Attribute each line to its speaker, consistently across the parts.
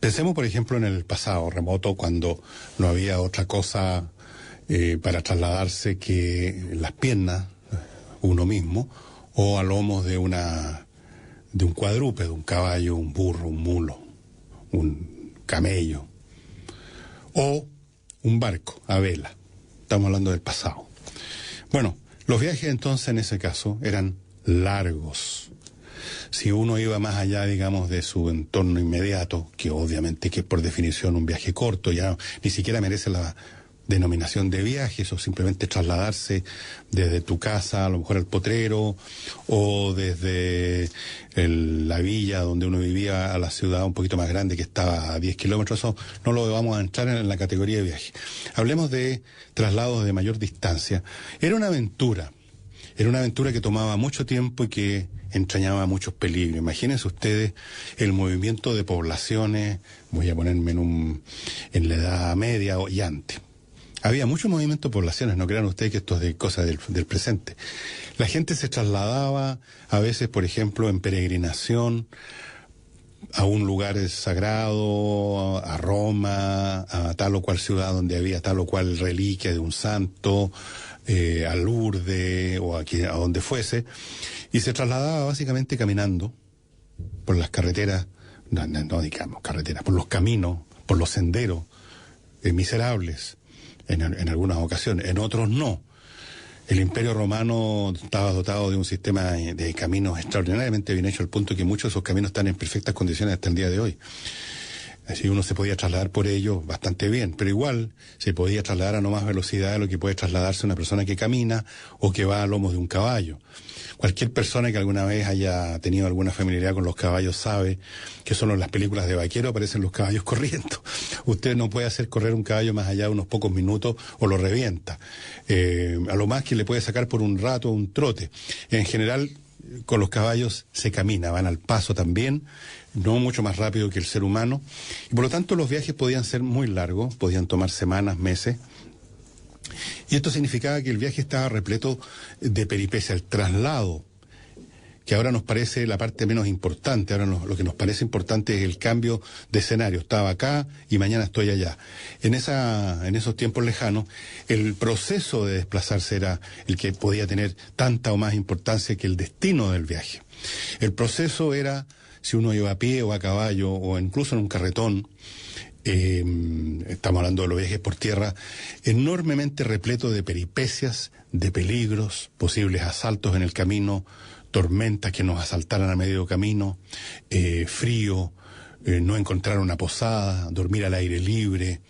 Speaker 1: Pensemos, por ejemplo, en el pasado remoto, cuando no había otra cosa para trasladarse que las piernas, uno mismo, o a lomos de un cuadrúpedo, un caballo, un burro, un mulo, un camello, o un barco a vela. Estamos hablando del pasado. Bueno, los viajes entonces en ese caso eran largos. Si uno iba más allá, digamos, de su entorno inmediato, que obviamente que por definición un viaje corto ya ni siquiera merece la denominación de viajes, o simplemente trasladarse desde tu casa a lo mejor al potrero, o desde la villa donde uno vivía a la ciudad un poquito más grande que estaba a 10 kilómetros, eso no lo vamos a entrar en la categoría de viaje. Hablemos de traslados de mayor distancia. Era una aventura que tomaba mucho tiempo y que entrañaba muchos peligros. Imagínense ustedes el movimiento de poblaciones, voy a ponerme en la Edad Media y antes. Había mucho movimiento de poblaciones, no crean ustedes que esto es de cosas del presente. La gente se trasladaba a veces, por ejemplo, en peregrinación a un lugar sagrado, a Roma, a tal o cual ciudad donde había tal o cual reliquia de un santo, a Lourdes o a donde fuese, y se trasladaba básicamente caminando por las carreteras, no digamos carreteras, por los caminos, por los senderos miserables, en algunas ocasiones, en otros no. El Imperio Romano estaba dotado de un sistema de caminos extraordinariamente bien hecho, al punto que muchos de esos caminos están en perfectas condiciones hasta el día de hoy. Así uno se podía trasladar por ellos bastante bien, pero igual se podía trasladar a no más velocidad de lo que puede trasladarse una persona que camina o que va a lomos de un caballo. Cualquier persona que alguna vez haya tenido alguna familiaridad con los caballos sabe que solo en las películas de vaquero aparecen los caballos corriendo. Usted no puede hacer correr un caballo más allá de unos pocos minutos o lo revienta. A lo más que le puede sacar por un rato un trote. En general, con los caballos se camina, van al paso también, no mucho más rápido que el ser humano. Y por lo tanto los viajes podían ser muy largos, podían tomar semanas, meses. Y esto significaba que el viaje estaba repleto de peripecias, el traslado, que ahora nos parece la parte menos importante. Ahora lo que nos parece importante es el cambio de escenario. Estaba acá y mañana estoy allá. En esos tiempos lejanos, el proceso de desplazarse era el que podía tener tanta o más importancia que el destino del viaje. El proceso era, si uno iba a pie o a caballo o incluso en un carretón, estamos hablando de los viajes por tierra, enormemente repleto de peripecias, de peligros, posibles asaltos en el camino, tormentas que nos asaltaran a medio camino, frío, no encontrar una posada, dormir al aire libre,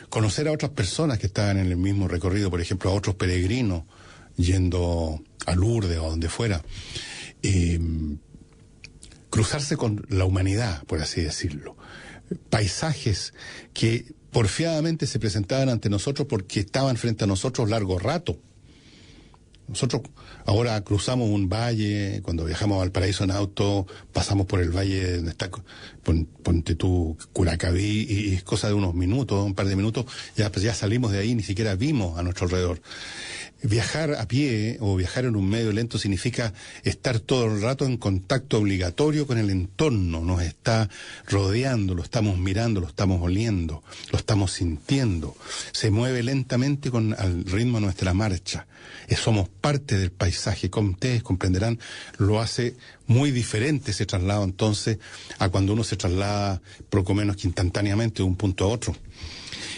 Speaker 1: conocer a otras personas que estaban en el mismo recorrido, por ejemplo, a otros peregrinos yendo a Lourdes o a donde fuera, cruzarse con la humanidad, por así decirlo. Paisajes que porfiadamente se presentaban ante nosotros porque estaban frente a nosotros largo rato. Nosotros ahora cruzamos un valle, cuando viajamos a Valparaíso en auto, pasamos por el valle donde está, ponte tú, Curacaví, y es cosa de unos minutos, un par de minutos, ya salimos de ahí, ni siquiera vimos a nuestro alrededor. Viajar a pie o viajar en un medio lento significa estar todo el rato en contacto obligatorio con el entorno, nos está rodeando, lo estamos mirando, lo estamos oliendo, lo estamos sintiendo, se mueve lentamente al ritmo de nuestra marcha. Somos parte del paisaje, como ustedes comprenderán, lo hace muy diferente ese traslado entonces a cuando uno se traslada poco menos que instantáneamente de un punto a otro.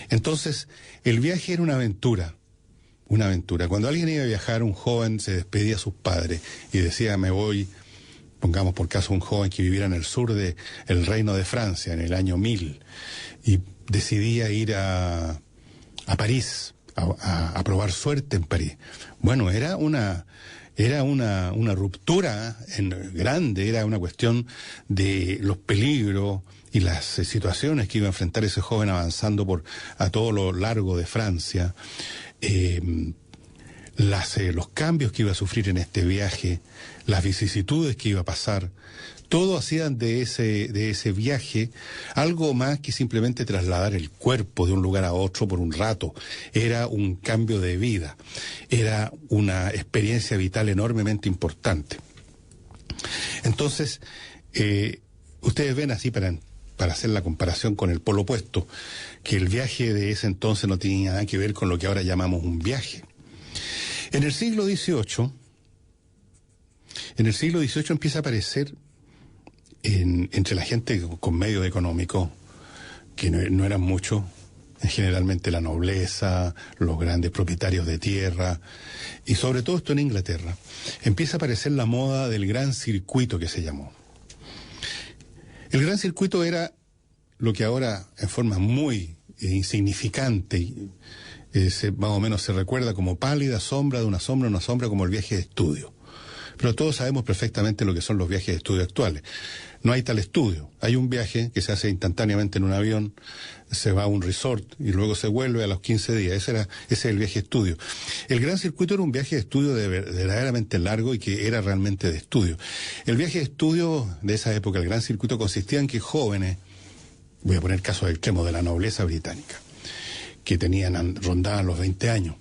Speaker 1: Entonces, el viaje era una aventura. Una aventura. Cuando alguien iba a viajar, un joven se despedía a sus padres y decía, me voy, pongamos por caso un joven que viviera en el sur del Reino de Francia, en el año 1000, y decidía ir a París, a probar suerte en París. Bueno, era una ruptura grande, era una cuestión de los peligros y las situaciones que iba a enfrentar ese joven avanzando a todo lo largo de Francia. Los cambios que iba a sufrir en este viaje, las vicisitudes que iba a pasar, todo hacían de ese viaje algo más que simplemente trasladar el cuerpo de un lugar a otro por un rato. Era un cambio de vida, era una experiencia vital enormemente importante. Entonces, ustedes ven así para para hacer la comparación con el polo opuesto, que el viaje de ese entonces no tenía nada que ver con lo que ahora llamamos un viaje. En el siglo XVIII empieza a aparecer entre la gente con medios económicos, que no eran muchos, generalmente la nobleza, los grandes propietarios de tierra, y sobre todo esto en Inglaterra, empieza a aparecer la moda del gran circuito que se llamó. El gran circuito era lo que ahora en forma muy insignificante, más o menos se recuerda como pálida sombra de una sombra como el viaje de estudio. Pero todos sabemos perfectamente lo que son los viajes de estudio actuales. No hay tal estudio. Hay un viaje que se hace instantáneamente en un avión, se va a un resort y luego se vuelve a los 15 días. Ese es el viaje de estudio. El gran circuito era un viaje de estudio verdaderamente largo y que era realmente de estudio. El viaje de estudio de esa época, el gran circuito, consistía en que jóvenes, voy a poner casos extremos de la nobleza británica, que rondaban los 20 años,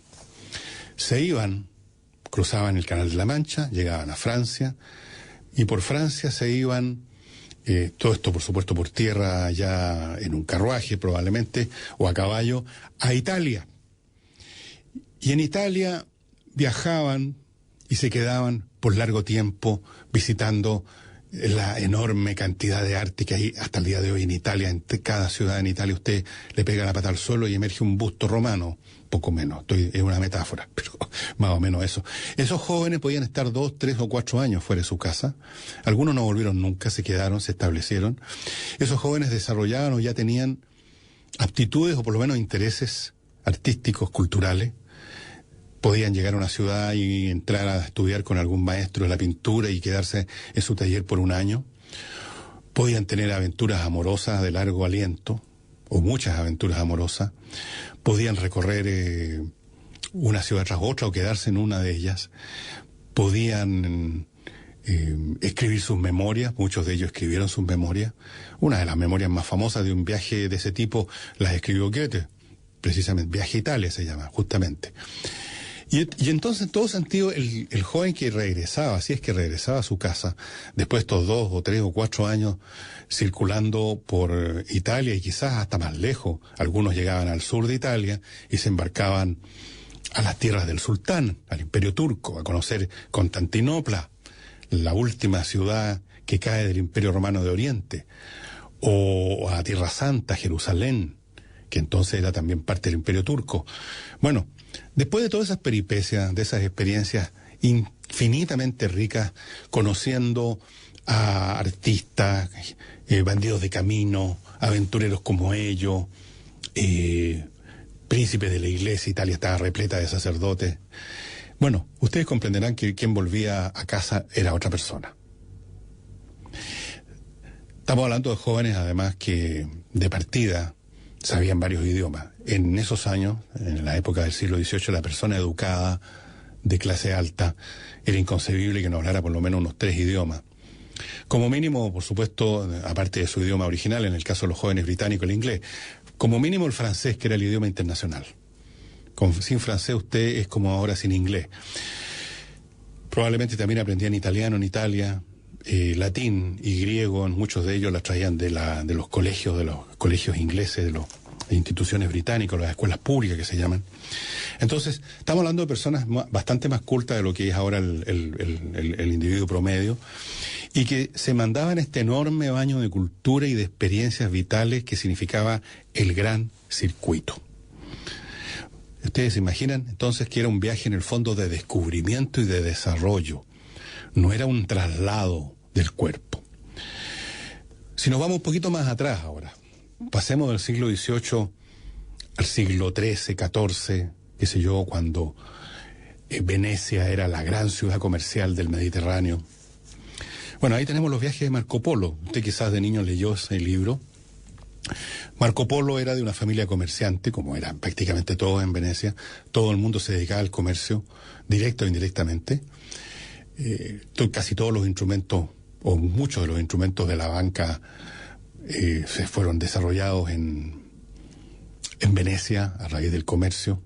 Speaker 1: se iban, cruzaban el Canal de la Mancha, llegaban a Francia, y por Francia se iban, todo esto por supuesto por tierra, ya en un carruaje probablemente, o a caballo, a Italia. Y en Italia viajaban y se quedaban por largo tiempo visitando la enorme cantidad de arte que hay hasta el día de hoy en Italia. En cada ciudad en Italia usted le pega la pata al suelo y emerge un busto romano, poco menos, es una metáfora, pero más o menos eso. Esos jóvenes podían estar 2, 3 o 4 años fuera de su casa. Algunos no volvieron nunca, se quedaron, se establecieron. Esos jóvenes desarrollaban o ya tenían aptitudes o por lo menos intereses artísticos, culturales. Podían llegar a una ciudad y entrar a estudiar con algún maestro de la pintura y quedarse en su taller por un año. Podían tener aventuras amorosas de largo aliento, o muchas aventuras amorosas. Podían recorrer una ciudad tras otra o quedarse en una de ellas. Podían escribir sus memorias, muchos de ellos escribieron sus memorias. Una de las memorias más famosas de un viaje de ese tipo las escribió Goethe, precisamente, Viaje a Italia se llama, justamente. Y entonces, en todo sentido, el joven que regresaba, si es que regresaba a su casa, después de estos 2 o 3 o 4 años circulando por Italia y quizás hasta más lejos, algunos llegaban al sur de Italia y se embarcaban a las tierras del sultán, al Imperio Turco, a conocer Constantinopla, la última ciudad que cae del Imperio Romano de Oriente, o a Tierra Santa, Jerusalén, que entonces era también parte del Imperio Turco. Bueno, después de todas esas peripecias, de esas experiencias infinitamente ricas, conociendo a artistas, bandidos de camino, aventureros como ellos, príncipes de la iglesia, Italia estaba repleta de sacerdotes. Bueno, ustedes comprenderán que quien volvía a casa era otra persona. Estamos hablando de jóvenes, además, que de partida sabían varios idiomas. En esos años, en la época del siglo XVIII, la persona educada, de clase alta, era inconcebible que no hablara por lo menos unos 3 idiomas. Como mínimo, por supuesto, aparte de su idioma original, en el caso de los jóvenes británicos, el inglés. Como mínimo el francés, que era el idioma internacional. Sin francés usted es como ahora sin inglés. Probablemente también aprendían italiano en Italia, latín y griego, muchos de ellos las traían de los colegios ingleses, de las instituciones británicas, las escuelas públicas que se llaman. Entonces, estamos hablando de personas bastante más cultas de lo que es ahora el individuo promedio, y que se mandaban este enorme baño de cultura y de experiencias vitales que significaba el gran circuito. Ustedes se imaginan entonces que era un viaje en el fondo de descubrimiento y de desarrollo. No era un traslado del cuerpo. Si nos vamos un poquito más atrás ahora, pasemos del siglo XVIII al siglo XIII, XIV, qué sé yo, cuando Venecia era la gran ciudad comercial del Mediterráneo. Bueno, ahí tenemos los viajes de Marco Polo. Usted quizás de niño leyó ese libro. Marco Polo era de una familia comerciante, como eran prácticamente todos en Venecia. Todo el mundo se dedicaba al comercio, directo o indirectamente. Casi todos los instrumentos, o muchos de los instrumentos de la banca, se fueron desarrollados en Venecia a raíz del comercio.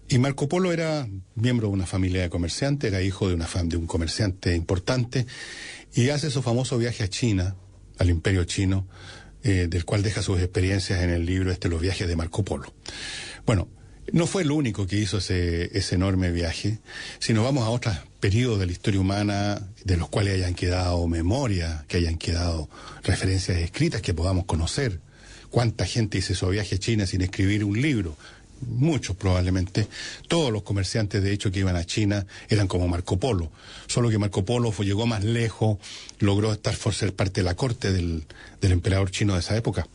Speaker 1: Y Marco Polo era miembro de una familia de comerciantes, era hijo de un comerciante importante, y hace su famoso viaje a China, al Imperio Chino, del cual deja sus experiencias en el libro Los viajes de Marco Polo. Bueno, no fue el único que hizo ese enorme viaje. Si nos vamos a otros periodos de la historia humana de los cuales hayan quedado memoria, que hayan quedado referencias escritas que podamos conocer. ¿Cuánta gente hizo esos viajes a China sin escribir un libro? Muchos probablemente. Todos los comerciantes de hecho que iban a China eran como Marco Polo, solo que Marco Polo llegó más lejos, logró ser parte de la corte del emperador chino de esa época.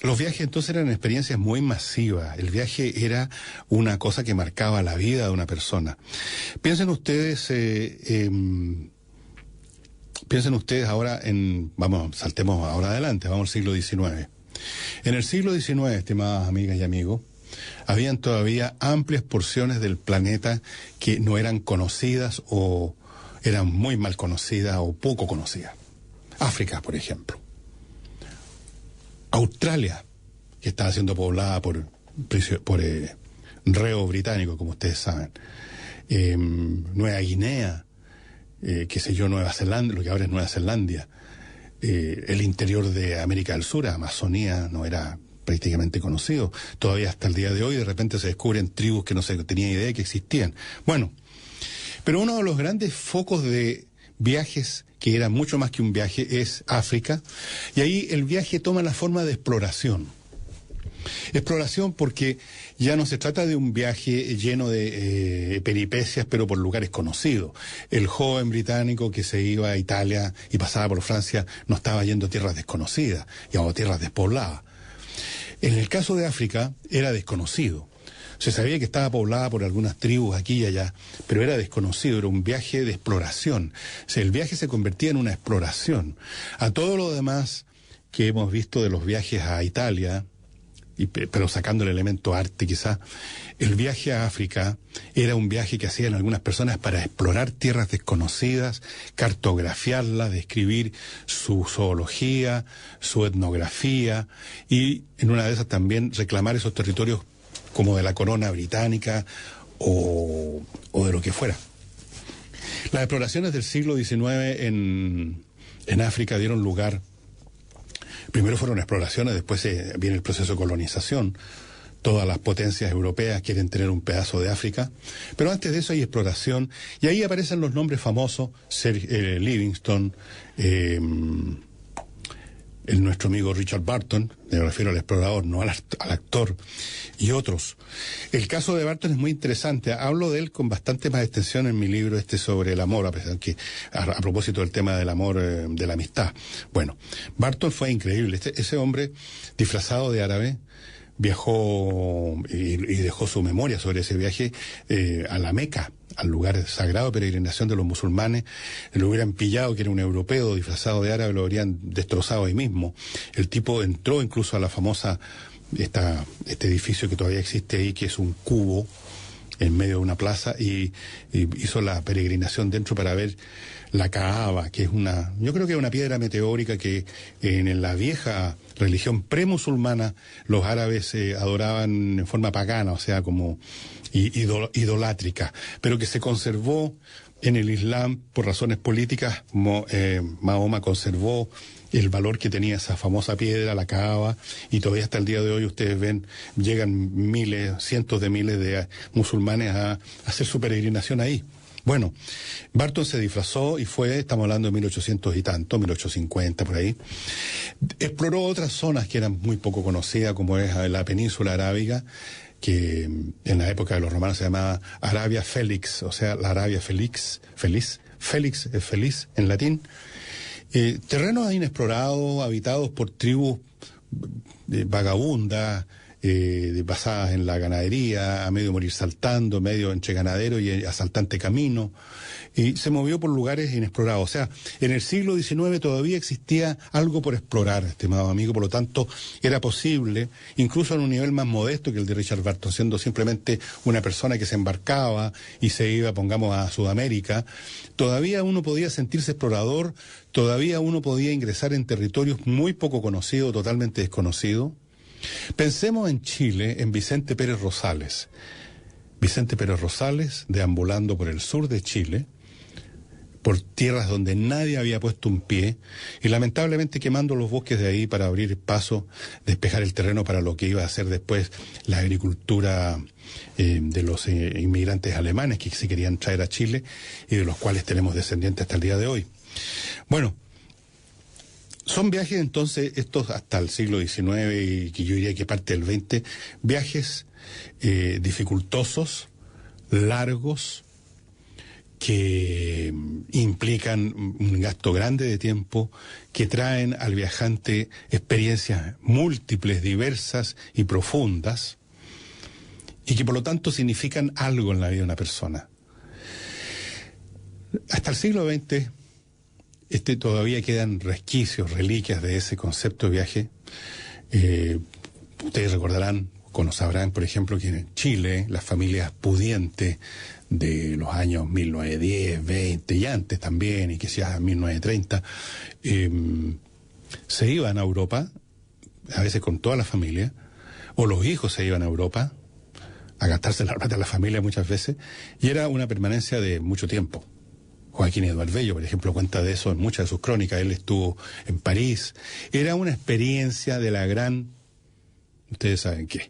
Speaker 1: Los viajes entonces eran experiencias muy masivas. El viaje era una cosa que marcaba la vida de una persona. Piensen ustedes ahora saltemos ahora adelante, vamos al siglo XIX. En el siglo XIX, estimadas amigas y amigos, habían todavía amplias porciones del planeta que no eran conocidas o eran muy mal conocidas o poco conocidas. África, por ejemplo. Australia, que estaba siendo poblada por reos británicos, como ustedes saben. Nueva Guinea, Nueva Zelanda, lo que ahora es Nueva Zelanda. El interior de América del Sur, Amazonía, no era prácticamente conocido. Todavía hasta el día de hoy de repente se descubren tribus que no se tenía idea de que existían. Bueno, pero uno de los grandes focos de viajes, que era mucho más que un viaje, es África, y ahí el viaje toma la forma de exploración. Exploración porque ya no se trata de un viaje lleno de peripecias, pero por lugares conocidos. El joven británico que se iba a Italia y pasaba por Francia no estaba yendo a tierras desconocidas, y a tierras despobladas. En el caso de África era desconocido. Se sabía que estaba poblada por algunas tribus aquí y allá, pero era desconocido, era un viaje de exploración. O sea, el viaje se convertía en una exploración. A todo lo demás que hemos visto de los viajes a Italia, pero sacando el elemento arte quizás, el viaje a África era un viaje que hacían algunas personas para explorar tierras desconocidas, cartografiarlas, describir su zoología, su etnografía, y en una de esas también reclamar esos territorios como de la corona británica o de lo que fuera. Las exploraciones del siglo XIX en África dieron lugar. Primero fueron exploraciones, después viene el proceso de colonización. Todas las potencias europeas quieren tener un pedazo de África. Pero antes de eso hay exploración, y ahí aparecen los nombres famosos, Livingstone, nuestro amigo Richard Burton, me refiero al explorador, no al actor, y otros. El caso de Burton es muy interesante. Hablo de él con bastante más extensión en mi libro sobre el amor, a propósito del tema del amor, de la amistad. Bueno, Burton fue increíble. Ese hombre, disfrazado de árabe, viajó y dejó su memoria sobre ese viaje a la Meca, al lugar sagrado de peregrinación de los musulmanes. Lo hubieran pillado, que era un europeo disfrazado de árabe, lo habrían destrozado ahí mismo. El tipo entró incluso a la famosa, este edificio que todavía existe ahí, que es un cubo en medio de una plaza, y hizo la peregrinación dentro para ver la Kaaba, que es yo creo que es una piedra meteórica que en la vieja religión premusulmana los árabes adoraban en forma pagana, o sea, como idolátrica, pero que se conservó en el Islam por razones políticas. Mahoma conservó el valor que tenía esa famosa piedra, la Kaaba, y todavía hasta el día de hoy ustedes ven, llegan cientos de miles de musulmanes a hacer su peregrinación ahí. Bueno, Burton se disfrazó y estamos hablando de 1800 y tanto, 1850 por ahí. Exploró otras zonas que eran muy poco conocidas, como es la península arábiga, que en la época de los romanos se llamaba Arabia Felix, o sea, la Arabia feliz, Félix es feliz en latín. Terrenos inexplorados, habitados por tribus vagabundas, basadas en la ganadería, a medio morir saltando, medio entre ganadero y asaltante camino, y se movió por lugares inexplorados. O sea, en el siglo XIX todavía existía algo por explorar, estimado amigo, por lo tanto era posible, incluso en un nivel más modesto que el de Richard Burton, siendo simplemente una persona que se embarcaba y se iba, pongamos, a Sudamérica, todavía uno podía sentirse explorador, todavía uno podía ingresar en territorios muy poco conocidos, totalmente desconocidos. Pensemos en Chile, en Vicente Pérez Rosales. Vicente Pérez Rosales, deambulando por el sur de Chile, por tierras donde nadie había puesto un pie, y lamentablemente quemando los bosques de ahí para abrir paso, despejar el terreno para lo que iba a ser después la agricultura de los inmigrantes alemanes que se querían traer a Chile y de los cuales tenemos descendientes hasta el día de hoy. Bueno, son viajes entonces, estos hasta el siglo XIX y que yo diría que parte del XX, viajes dificultosos, largos, que implican un gasto grande de tiempo, que traen al viajante experiencias múltiples, diversas y profundas, y que por lo tanto significan algo en la vida de una persona. Hasta el siglo XX, todavía quedan resquicios, reliquias de ese concepto de viaje. Ustedes recordarán, sabrán, por ejemplo, que en Chile las familias pudientes de los años 1910, 20 y antes también, y que sea 1930, se iban a Europa, a veces con toda la familia, o los hijos se iban a Europa a gastarse la plata de la familia muchas veces, y era una permanencia de mucho tiempo. Joaquín Eduardo Bello, por ejemplo, cuenta de eso en muchas de sus crónicas. Él estuvo en París. Era una experiencia de la gran... Ustedes saben qué.